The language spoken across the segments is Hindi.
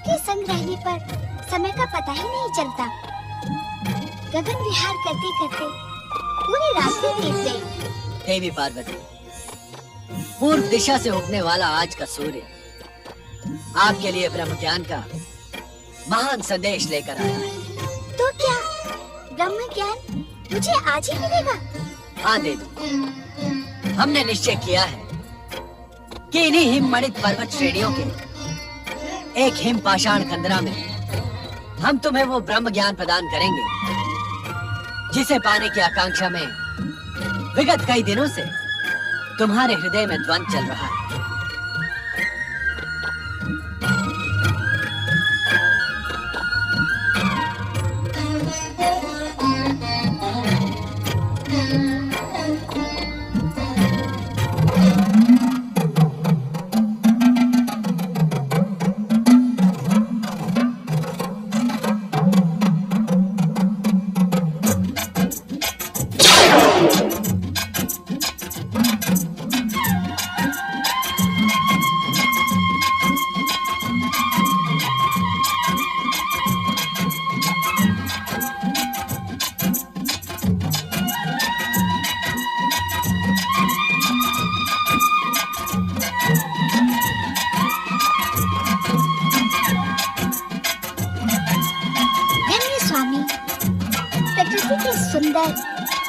आपके संग रहने पर समय का पता ही नहीं चलता। गगन विहार करते करते पूरी रात भी बीत गई। देवी पार्वती, पूर्व दिशा से उगने वाला आज का सूर्य आपके लिए ब्रह्म ज्ञान का महान संदेश लेकर आया है। तो क्या ब्रह्म ज्ञान मुझे आज ही मिलेगा? हाँ देवी, हमने निश्चय किया है कि इन्हीं हिममणित पर्वत श्रेणियों के एक हिम पाषाण कंदरा में हम तुम्हें वो ब्रह्म ज्ञान प्रदान करेंगे जिसे पाने की आकांक्षा में विगत कई दिनों से तुम्हारे हृदय में द्वंद्व चल रहा है।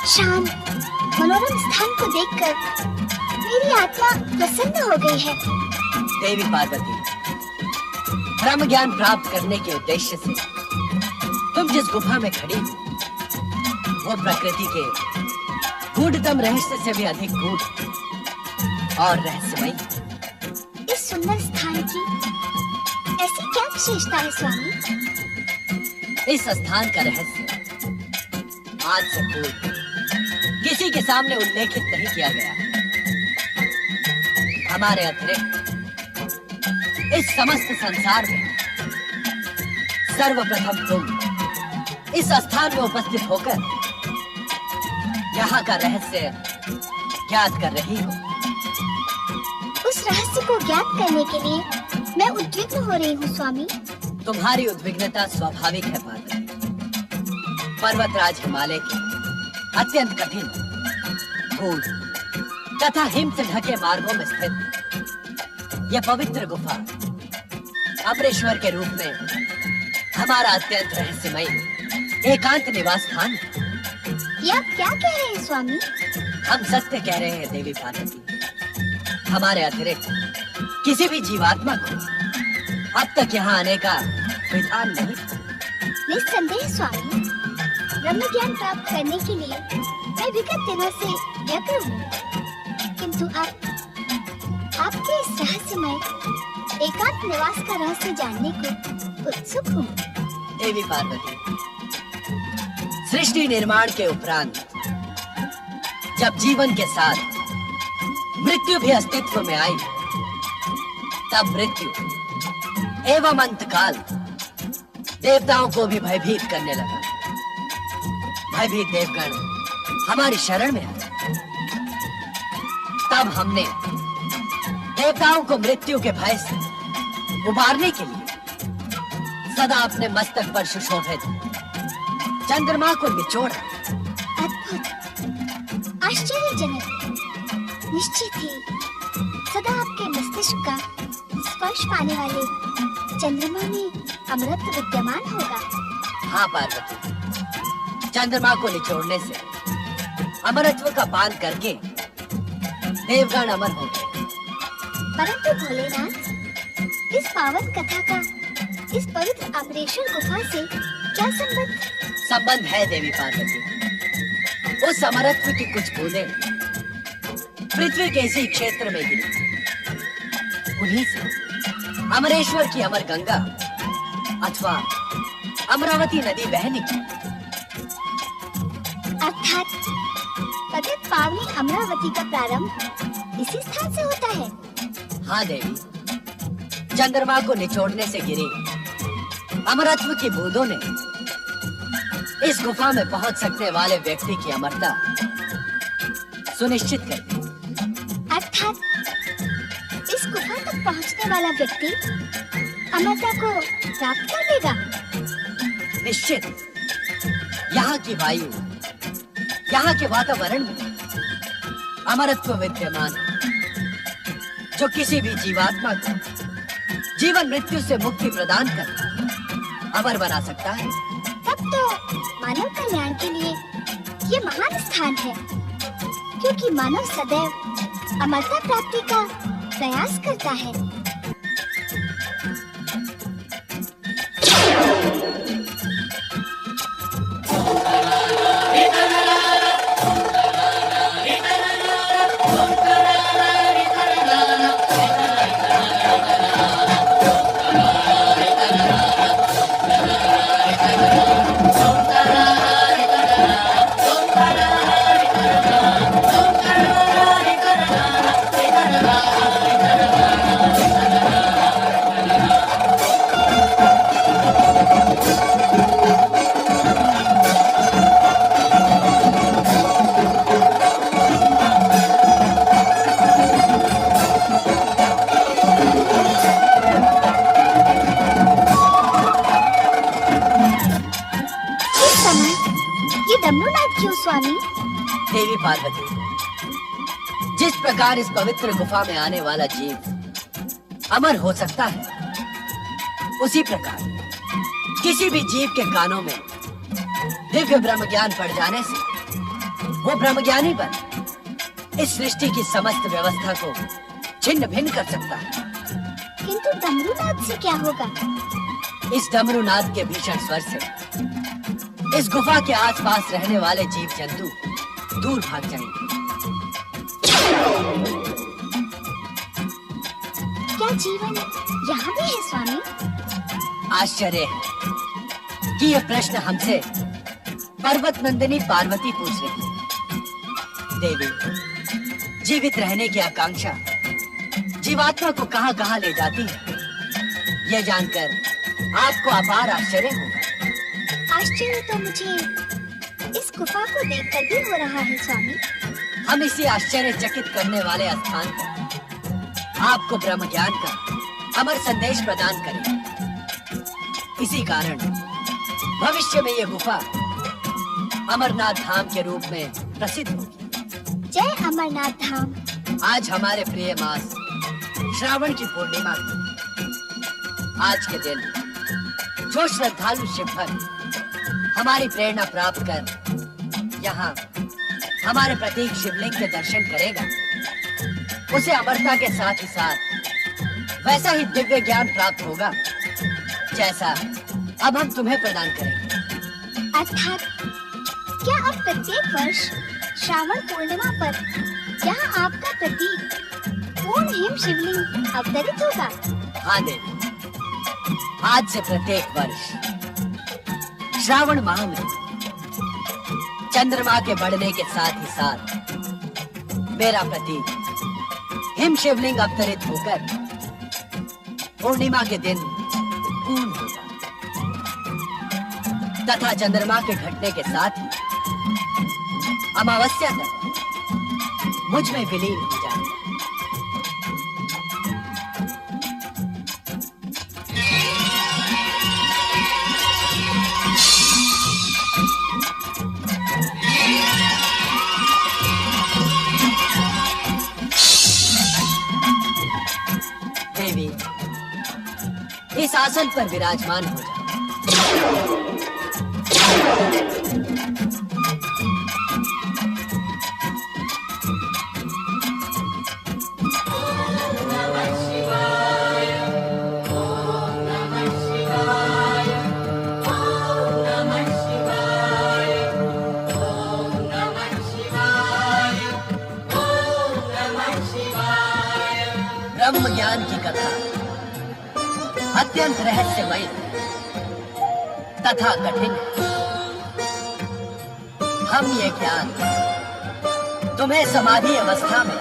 शांत मनोरम स्थान को देखकर मेरी आत्मा प्रसन्न हो गई है। देवी पार्वती, ब्रह्म ज्ञान प्राप्त करने के उद्देश्य से तुम जिस गुफा में खड़ी हो वो प्रकृति के गूढ़तम रहस्य से भी अधिक गूढ़ और रहस्यमयी। इस सुंदर स्थान की ऐसी क्या विशेषता है स्वामी? इस स्थान का रहस्य आज से पूर्व किसी के सामने उल्लेखित नहीं किया गया है। हमारे अतिरिक्त इस समस्त संसार में सर्वप्रथम तुम इस स्थान में उपस्थित होकर यहाँ का रहस्य ज्ञात कर रही हो। उस रहस्य को ज्ञात करने के लिए मैं उद्विग्न हो रही हूँ स्वामी। तुम्हारी उद्विग्नता स्वाभाविक है पार्वती। पर्वतराज हिमालय के अत्यंत कठिन, गूढ़ तथा हिम से ढके मार्गों में स्थित यह पवित्र गुफा अमरेश्वर के रूप में हमारा अत्यंत रहस्यमयी एकांत निवास स्थान है। ये आप क्या कह रहे हैं स्वामी? हम सत्य कह रहे हैं देवी पार्वती। हमारे अतिरिक्त किसी भी जीवात्मा को अब तक यहाँ आने का विधान नहीं। निस्संदेह स्वामी, ब्रह्म ज्ञान प्राप्त करने के लिए मैं विगत दिनों से व्यग्र हूँ, किंतु आपके इस रहस्यमय एकांत निवास का रहस्य जानने को उत्सुक हूँ। देवी पार्वती, सृष्टि निर्माण के उपरांत जब जीवन के साथ मृत्यु भी अस्तित्व में आई, तब मृत्यु एवं अंतकाल देवताओं को भी भयभीत करने लगा। भयभीत देवगण हमारी शरण में आए। तब हमने देवताओं को मृत्यु के भय से उबारने के लिए सदा अपने मस्तक पर सुशोभित चंद्रमा को निचोड़ा। अद्भुत, आश्चर्यजनक। निश्चित ही सदा आपके मस्तिष्क का स्पर्श पाने वाले चंद्रमा में अमृत विद्यमान होगा। हाँ पार्वती, चंद्रमा को निचोड़ने से अमरत्व का पान करके देवगण अमर हो गए। परंतु भोलेनाथ, इस पावन कथा का इस पवित्र अमरेश्वर गुफा से क्या संबंध? संबंध है देवी पार्वती। उस अमरत्व की कुछ बूंदें पृथ्वी के इसी क्षेत्र में गिरी। उन्हीं से अमरेश्वर की अमर गंगा अथवा अमरावती नदी बह निकली। अर्थात पतित पावनी अमरावती का प्रारंभ इसी स्थान से होता है। हाँ देवी, चंद्रमा को निचोड़ने से गिरी अमरत्व की बूंदों ने इस गुफा में पहुंच सकने वाले व्यक्ति की अमरता सुनिश्चित कर दी। अर्थात इस गुफा तक पहुंचने वाला व्यक्ति अमरता को प्राप्त कर लेगा। निश्चित। यहाँ की वायु, यहाँ के वातावरण में अमरत्व विद्यमान है, जो किसी भी जीवात्मा को जीवन मृत्यु से मुक्ति प्रदान कर अमर बना सकता है। तब तो मानव कल्याण के लिए ये महान स्थान है, क्योंकि मानव सदैव अमरता प्राप्ति का प्रयास करता है। देवी पार्वती, जिस प्रकार इस पवित्र गुफा में आने वाला जीव अमर हो सकता है, उसी प्रकार किसी भी जीव के कानों में दिव्य ब्रह्म ज्ञान पड़ जाने से वो ब्रह्मज्ञानी बन इस सृष्टि की समस्त व्यवस्था को छिन्न भिन्न कर सकता है। किंतु डमरूनाद से क्या होगा? इस डमरूनाद के भीषण स्वर से इस गुफा के आसपास रहने वाले जीव जंतु दूर भाग जाएंगे। क्या जीवन यहाँ भी है स्वामी? आश्चर्य है कि ये प्रश्न हमसे पर्वत नंदिनी पार्वती पूछ रही है। देवी, जीवित रहने की आकांक्षा जीवात्मा को कहां कहां ले जाती है, यह जानकर आपको अपार आश्चर्य होगा। आश्चर्य तो मुझे इस गुफा को देखकर भी हो रहा है स्वामी। हम इसी आश्चर्यचकित करने वाले स्थान पर आपको ब्रह्म ज्ञान का अमर संदेश प्रदान करें। इसी कारण भविष्य में यह गुफा अमरनाथ धाम के रूप में प्रसिद्ध होगी। जय अमरनाथ धाम। आज हमारे प्रिय मास श्रावण की पूर्णिमा थी। आज के दिन जो श्रद्धालु शिव भक्त हमारी प्रेरणा प्राप्त कर यहाँ हमारे प्रतीक शिवलिंग के दर्शन करेगा, उसे अमरता के साथ ही साथ वैसा ही दिव्य ज्ञान प्राप्त होगा जैसा अब हम तुम्हें प्रदान करेंगे। अर्थात क्या अब प्रत्येक वर्ष श्रावण पूर्णिमा पर यहाँ आपका प्रतीक पूर्ण हिम शिवलिंग अवतरित होगा? हाँ देवी, आज से प्रत्येक वर्ष श्रावण माह में चंद्रमा के बढ़ने के साथ ही साथ मेरा प्रतीक हिम शिवलिंग अवतरित होकर पूर्णिमा के दिन पूर्ण होगा तथा चंद्रमा के घटने के साथ ही अमावस्या तक मुझ में विलीन हो जाएगा। देवी, इस आसन पर विराजमान हो जाओ। ब्रह्म ज्ञान की कथा अत्यंत रहस्यमय तथा कठिन है। हम ये ज्ञान तुम्हें समाधि अवस्था में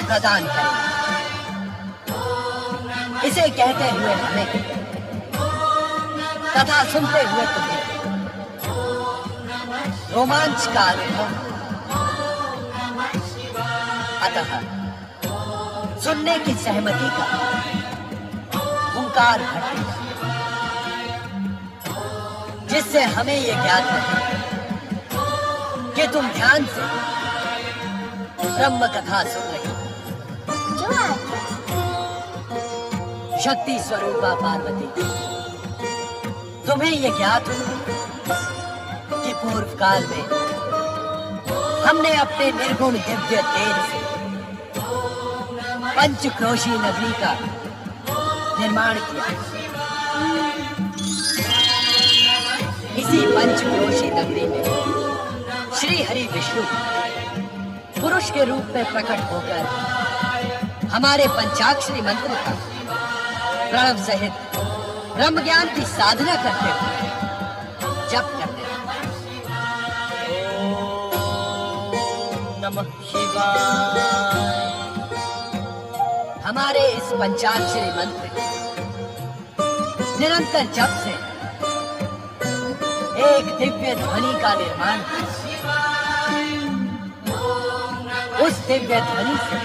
प्रदान करेंगे। इसे कहते हुए हमें तथा सुनते हुए तुम्हें रोमांच का अनुभव। अतः सुनने की सहमति का ओंकार घटे, जिससे हमें ये ज्ञात है कि तुम ध्यान से ब्रह्म कथा सुन रही हो। जो आज्ञा। शक्ति स्वरूपा पार्वती, तुम्हें ये ज्ञात हो कि पूर्व काल में हमने अपने निर्गुण दिव्य तेज से पंचक्रोशी नगरी का निर्माण किया। इसी पंचक्रोशी नगरी में श्री हरि विष्णु पुरुष के रूप में प्रकट होकर हमारे पंचाक्षरी मंत्र का प्रणव सहित ब्रह्म ज्ञान की साधना करते हुए जप करते नमः शिवाय। हमारे इस पंचाक्षरी मंत्र निरंतर जप से एक दिव्य ध्वनि का निर्माण हुआ। उस दिव्य ध्वनि से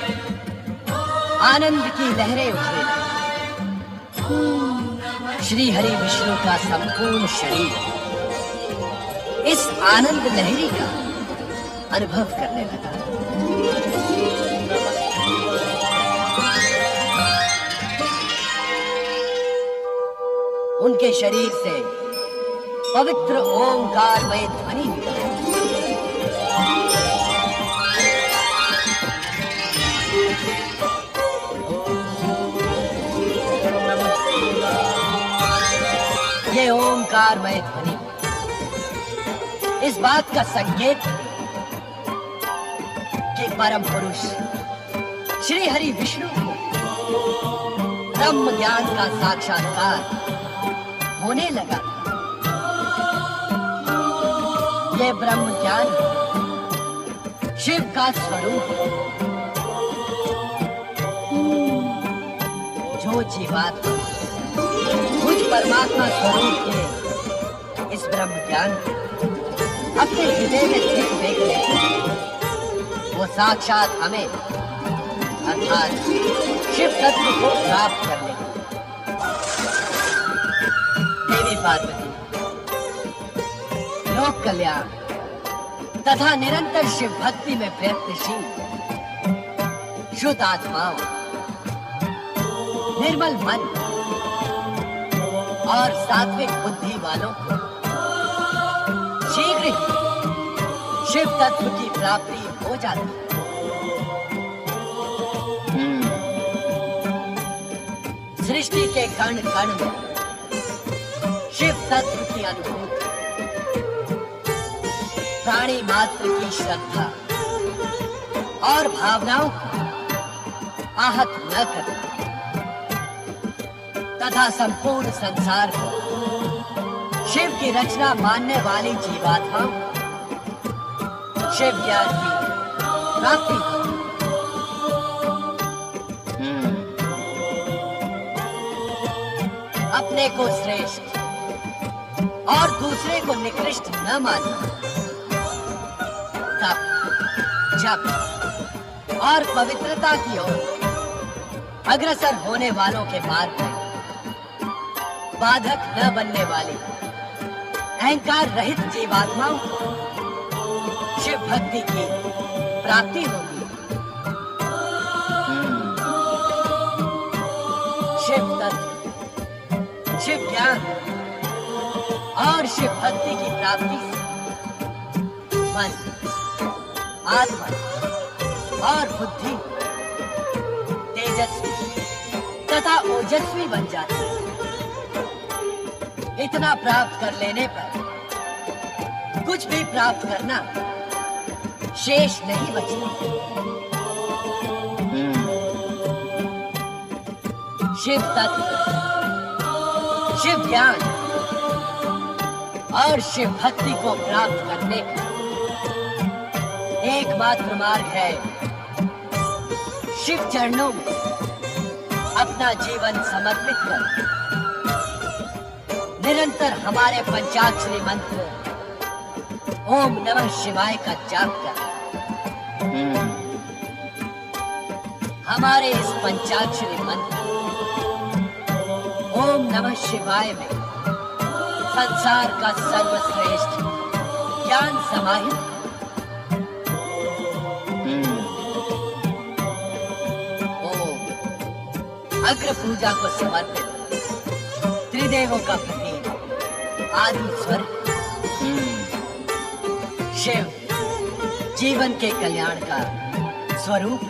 आनंद की लहरें उठने लगी। श्री हरि विष्णु का संपूर्ण शरीर इस आनंद लहरी का अनुभव करने लगा। उनके शरीर से पवित्र ओंकारमय ध्वनि निकली। ये ओंकारमय ध्वनि इस बात का संकेत है कि परम पुरुष श्री हरि विष्णु को ब्रह्म ज्ञान का साक्षात्कार होने लगा। ये ब्रह्म ज्ञान शिव का स्वरूप है। जो जीवात्मा मुझ परमात्मा स्वरूप के इस ब्रह्म ज्ञान अपने हृदय में स्थित देख ले, वो साक्षात हमें अर्थात शिव तत्व को प्राप्त कर लेगा। देवी पार्वती लोक कल्याण तथा निरंतर शिव भक्ति में प्रयत्नशील शुद्ध आत्माओं, निर्मल मन और सात्विक बुद्धि वालों को शीघ्र ही शिव तत्व की प्राप्ति हो जाती है। सृष्टि के कण कण में शिव तत्व की अनुभूति, प्राणी मात्र की श्रद्धा और भावनाओं को आहत न कर तथा संपूर्ण संसार को शिव की रचना मानने वाली जीवात्माओं शिव ज्ञान की प्राप्ति हो। अपने को श्रेष्ठ और दूसरे को निकृष्ट न मानना, तप, जप और पवित्रता की ओर अग्रसर होने वालों के मार्ग में बाधक न बनने वाली अहंकार रहित जीवात्माओं को शिव भक्ति की प्राप्ति होगी। शिव तत्व, शिव ज्ञान और शिव भक्ति की प्राप्ति से मन, आत्मा और बुद्धि तेजस्वी तथा ओजस्वी बन जाती है। इतना प्राप्त कर लेने पर कुछ भी प्राप्त करना शेष नहीं बचता। शिव तत्व, शिव ज्ञान और शिव भक्ति को प्राप्त करने का एकमात्र मार्ग है शिव चरणों में अपना जीवन समर्पित कर निरंतर हमारे पंचाक्षरी मंत्र ओम नमः शिवाय का जाप कर। हमारे इस पंचाक्षरी मंत्र ओम नमः शिवाय में संसार का सर्वश्रेष्ठ ज्ञान समाहित। ओम अग्र पूजा को समर्पित त्रिदेवों का प्रतीक आदि स्वर शिव जीवन के कल्याण का स्वरूप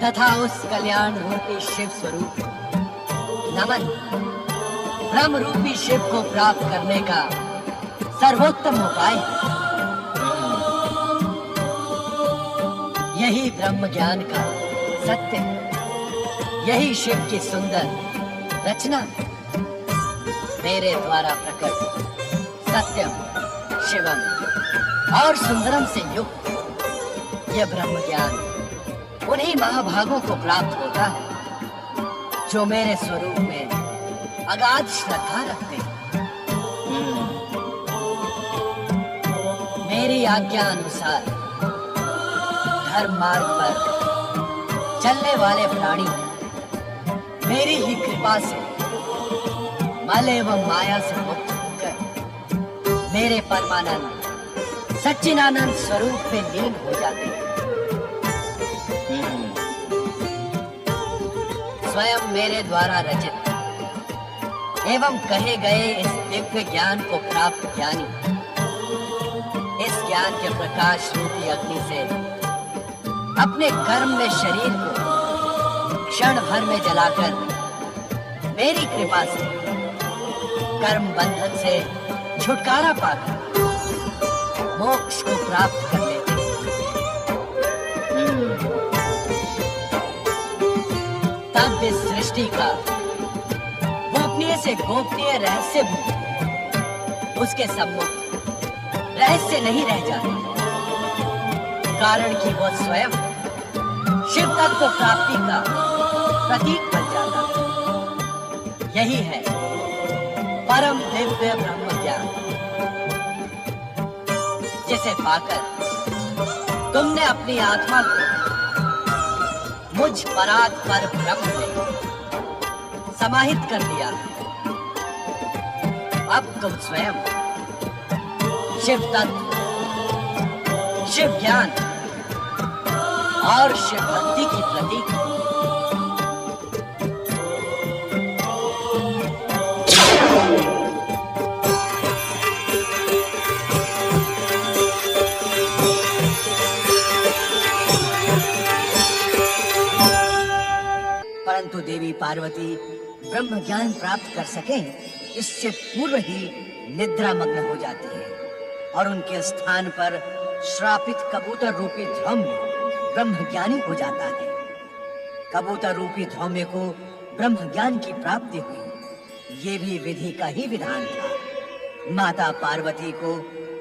तथा उस कल्याण रूपी शिव स्वरूप नमन ब्रह्म रूपी शिव को प्राप्त करने का सर्वोत्तम उपाय है। यही ब्रह्म ज्ञान का सत्य है। यही शिव की सुंदर रचना मेरे द्वारा प्रकट सत्यम शिवम और सुंदरम से युक्त यह ब्रह्म ज्ञान उन्हीं महाभागों को प्राप्त होता है जो मेरे स्वरूप में अगाध श्रद्धा रखते हैं। मेरी आज्ञा अनुसार धर्म मार्ग पर चलने वाले प्राणी मेरी ही कृपा से मल एवं माया से मुक्त होकर मेरे परमानंद सच्चिदानंद स्वरूप में लीन हो जाते हैं। स्वयं मेरे द्वारा रचित एवं कहे गए इस दिव्य ज्ञान को प्राप्त ज्ञानी इस ज्ञान के प्रकाश रूपी अग्नि से अपने कर्म में शरीर को क्षण भर में जलाकर मेरी कृपा से कर्म बंधन से छुटकारा पाकर मोक्ष को प्राप्त कर लेते हैं। तब इस सृष्टि का गोपनीय से गोपनीय रहस्य भी उसके सम्मुख रहस्य नहीं रह जाता, कारण कि वो स्वयं शिव तत्व प्राप्ति का प्रतीक बन जाता है। यही है परम दिव्य ब्रह्म ज्ञान, जिसे पाकर तुमने अपनी आत्मा को मुझ परात्पर ब्रह्म में समाहित कर दिया। अब तुम स्वयं शिव तत्व, शिव ज्ञान और शिव भक्ति की प्रतीक हो। परंतु देवी पार्वती ब्रह्म ज्ञान प्राप्त कर सके इससे पूर्व ही निद्रा मग्न हो जाती है और उनके स्थान पर श्रापित कबूतर रूपी धौम्य ब्रह्म ज्ञानी हो जाता है। कबूतर रूपी धौम्य को ब्रह्म ज्ञान की प्राप्ति हुई, ये भी विधि का ही विधान था। माता पार्वती को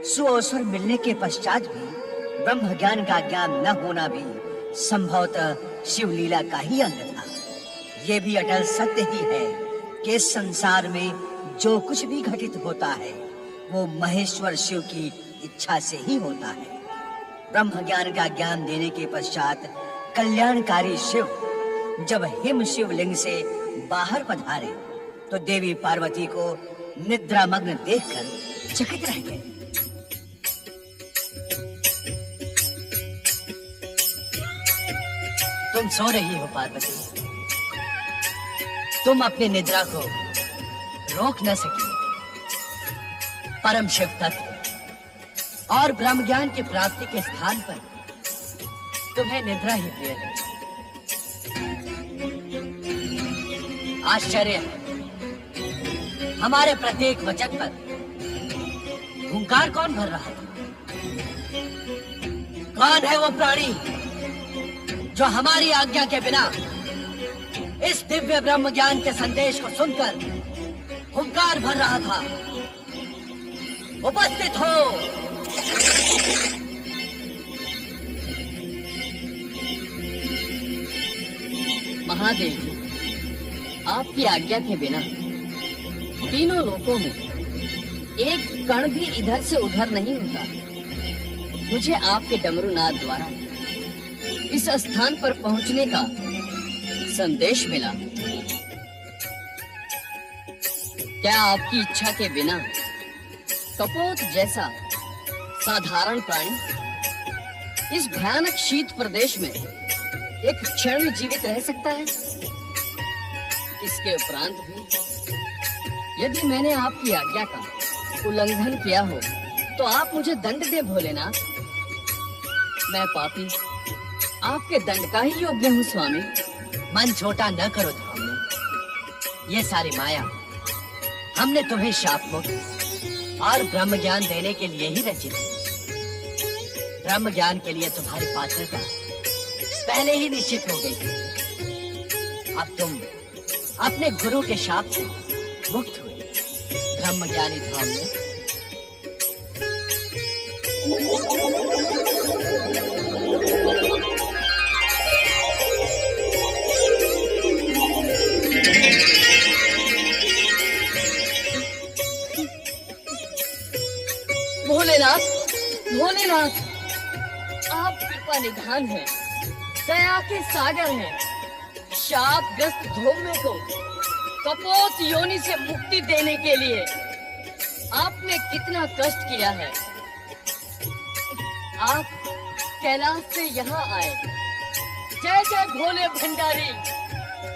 सुअसुर मिलने के पश्चात भी ब्रह्म ज्ञान का ज्ञान न होना भी संभवतः शिवलीला का ही अंग था। ये भी अटल सत्य ही है कि इस संसार में जो कुछ भी घटित होता है वो महेश्वर शिव की इच्छा से ही होता है। ब्रह्म ज्ञान का ज्ञान देने के पश्चात कल्याणकारी शिव जब हिम शिवलिंग से बाहर पधारे तो देवी पार्वती को निद्रा मग्न देखकर चकित रह गए। तुम सो रही हो पार्वती, तुम अपनी निद्रा को रोक न सकी। परम शिव तत्व और ब्रह्म ज्ञान की प्राप्ति के स्थान पर तुम्हें निद्रा ही प्रिय है। आश्चर्य है, हमारे प्रत्येक वचन पर हुंकार कौन भर रहा है? कौन है वो प्राणी जो हमारी आज्ञा के बिना इस दिव्य ब्रह्म ज्ञान के संदेश को सुनकर हुंकार भर रहा था? उपस्थित हो। महादेव जी, आपकी आज्ञा के बिना तीनों लोकों में एक कण भी इधर से उधर नहीं होता। मुझे आपके डमरूनाद द्वारा इस स्थान पर पहुंचने का संदेश मिला। क्या आपकी इच्छा के बिना कपोत जैसा साधारण प्राणी इस भयानक शीत प्रदेश में एक क्षण में जीवित रह सकता है? इसके उपरांत भी यदि मैंने आपकी आज्ञा का उल्लंघन किया हो तो आप मुझे दंड दे भोलेनाथ। मैं पापी आपके दंड का ही योग्य हूँ स्वामी। मन छोटा न करो धामने। ये सारी माया हमने तुम्हें शाप मुक्त और ब्रह्म ज्ञान देने के लिए ही रची थी। ब्रह्म ज्ञान के लिए तुम्हारी पात्रता पहले ही निश्चित हो गई थी। अब तुम अपने गुरु के शाप से मुक्त हुए। ब्रह्म ज्ञानी धामने। भोलेनाथ, भोलेनाथ, आप कृपा निधान हैं, दया के सागर हैं। शापग्रस्त धोमे को कपोत योनि से मुक्ति देने के लिए आपने कितना कष्ट किया है। आप कैलाश से यहाँ आए। जय जय भोले भंडारी,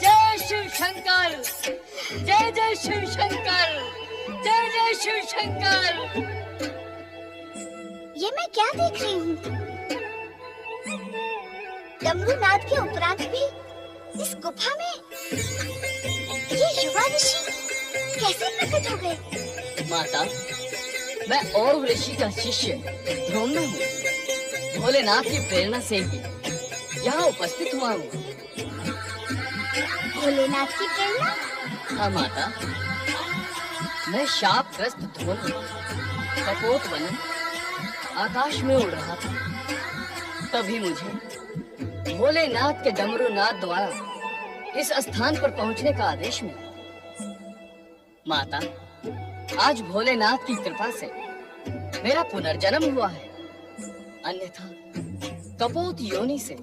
जय शिव शंकर, जय जय शिव शंकर, जय जय शिव शंकर। ये मैं क्या देख रही हूँ? डमरूनाथ के उपरांत भी इस गुफा में ये युवा ऋषि कैसे प्रकट हो गए? माता, मैं और ऋषि का शिष्य ध्रुव हूँ। भोलेनाथ की प्रेरणा से ही यहाँ उपस्थित हुआ हूँ। भोलेनाथ की प्रेरणा? हाँ माता, मैं शापग्रस्त ध्रुव कपोत वन आकाश में उड़ रहा था। तभी मुझे भोलेनाथ के डमरूनाथ द्वारा इस स्थान पर पहुंचने का आदेश मिला। माता, आज भोलेनाथ की कृपा से मेरा पुनर्जन्म हुआ है। अन्यथा कपोत योनि से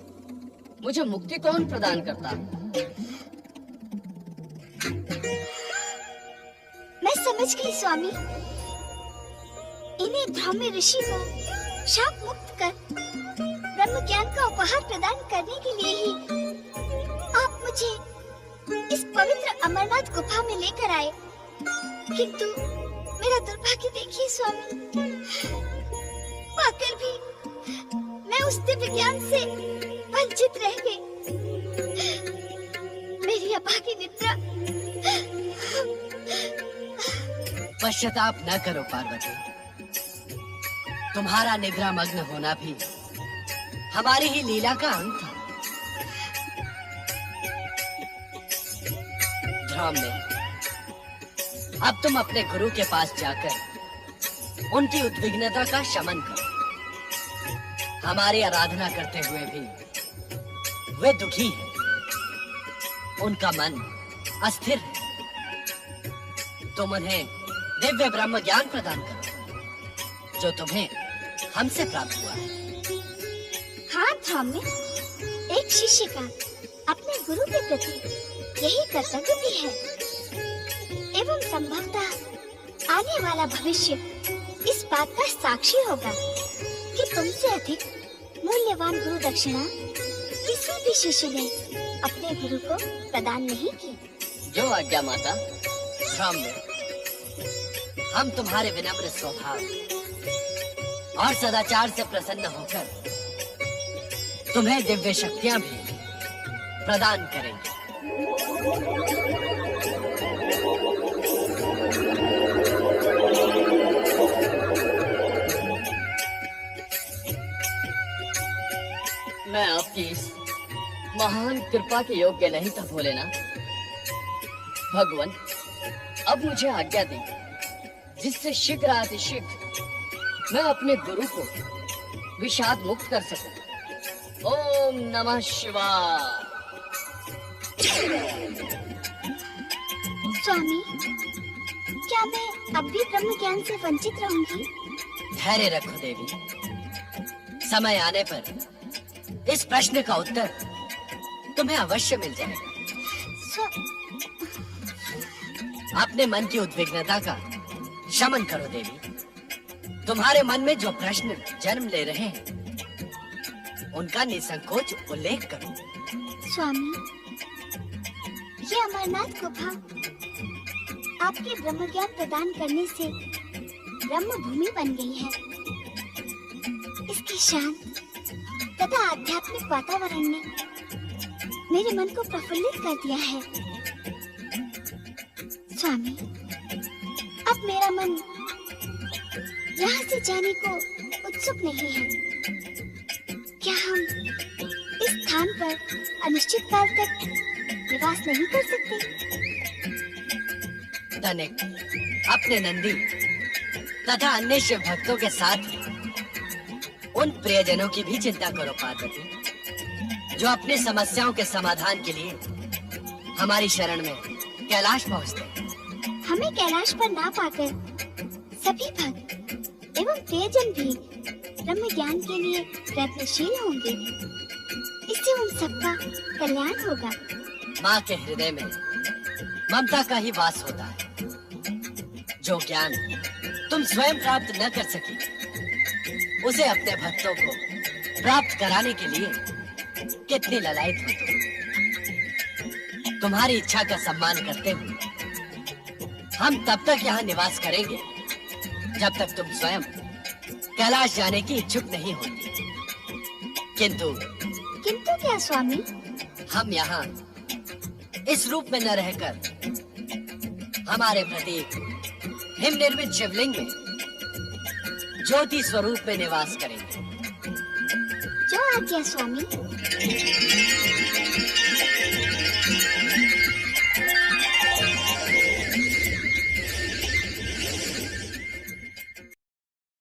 मुझे मुक्ति कौन प्रदान करता? मैं समझ गई स्वामी। इन्हें धौम्य ऋषि को शाप मुक्त कर ब्रह्म ज्ञान का उपहार प्रदान करने के लिए ही आप मुझे इस पवित्र अमरनाथ गुफा में लेकर आए। किंतु मेरा दुर्भाग्य देखिए स्वामी, पाकर भी मैं उस दिव्य ज्ञान से वंचित रह गई। मेरी अभागी निद्रा। पश्चाताप न करो पार्वती। तुम्हारा निद्रा मग्न होना भी हमारी ही लीला का अंग था। ध्रुव, अब तुम अपने गुरु के पास जाकर उनकी उद्विग्नता का शमन करो। हमारी आराधना करते हुए भी वे दुखी हैं। उनका मन अस्थिर है। तुम उन्हें दिव्य ब्रह्म ज्ञान प्रदान करो जो तुम्हें हमसे प्राप्त हुआ है। हाँ ध्रुव, एक शिष्य का अपने गुरु के प्रति यही कर्तव्य भी है। एवं संभवतः आने वाला भविष्य इस बात का साक्षी होगा कि तुमसे अधिक मूल्यवान गुरु दक्षिणा किसी भी शिष्य ने अपने गुरु को प्रदान नहीं की। जो आज्ञा माता। ध्रुव, हम तुम्हारे विनम्र स्वभाव और सदाचार से प्रसन्न होकर तुम्हें दिव्य शक्तियां भी प्रदान करेंगे। मैं आपकी इस महान कृपा के योग्य नहीं था भोलेनाथ। भगवान, अब मुझे आज्ञा दें जिससे शीघ्र अतिशीघ्र मैं अपने गुरु को विषाद मुक्त कर सकूं। ओम नमः शिवाय। स्वामी, क्या मैं अब भी ब्रह्म ज्ञान से वंचित रहूंगी? धैर्य रखो देवी। समय आने पर इस प्रश्न का उत्तर तुम्हें अवश्य मिल जाएगा। अपने मन की उद्विग्नता का शमन करो देवी। तुम्हारे मन में जो प्रश्न जन्म ले रहे हैं उनका निसंकोच उल्लेख करो। स्वामी, ये अमरनाथ गुफा आपके ब्रह्म ज्ञान प्रदान करने से ब्रह्म भूमि बन गई है। इसकी शांत तथा आध्यात्मिक वातावरण ने मेरे मन को प्रफुल्लित कर दिया है। स्वामी, अब मेरा मन यहाँ से जाने को उत्सुक नहीं है। क्या हम इस स्थान पर अनिश्चित काल तक निवास नहीं कर सकते? तनिक अपने नंदी तथा अन्य शिव भक्तों के साथ उन प्रियजनों की भी चिंता करो पार्वती, जो अपने समस्याओं के समाधान के लिए हमारी शरण में कैलाश पहुंचते हैं। हमें कैलाश पर ना पाकर सभी भक्त एवं प्रियजन भी ब्रह्म ज्ञान के लिए प्रयत्नशील होंगे। इससे उन सबका कल्याण होगा। माँ के हृदय में ममता का ही वास होता है। जो ज्ञान तुम स्वयं प्राप्त न कर सकी, उसे अपने भक्तों को प्राप्त कराने के लिए कितनी ललायत हो तुम। तुम्हारी इच्छा का सम्मान करते हुए हम तब तक यहाँ निवास करेंगे जब तक तुम स्वयं कैलाश जाने की इच्छुक नहीं होती। किंतु क्या स्वामी? हम यहाँ इस रूप में न रहकर हमारे प्रतीक हिम निर्मित शिवलिंग में ज्योति स्वरूप में निवास करेंगे। जो आज्ञा स्वामी।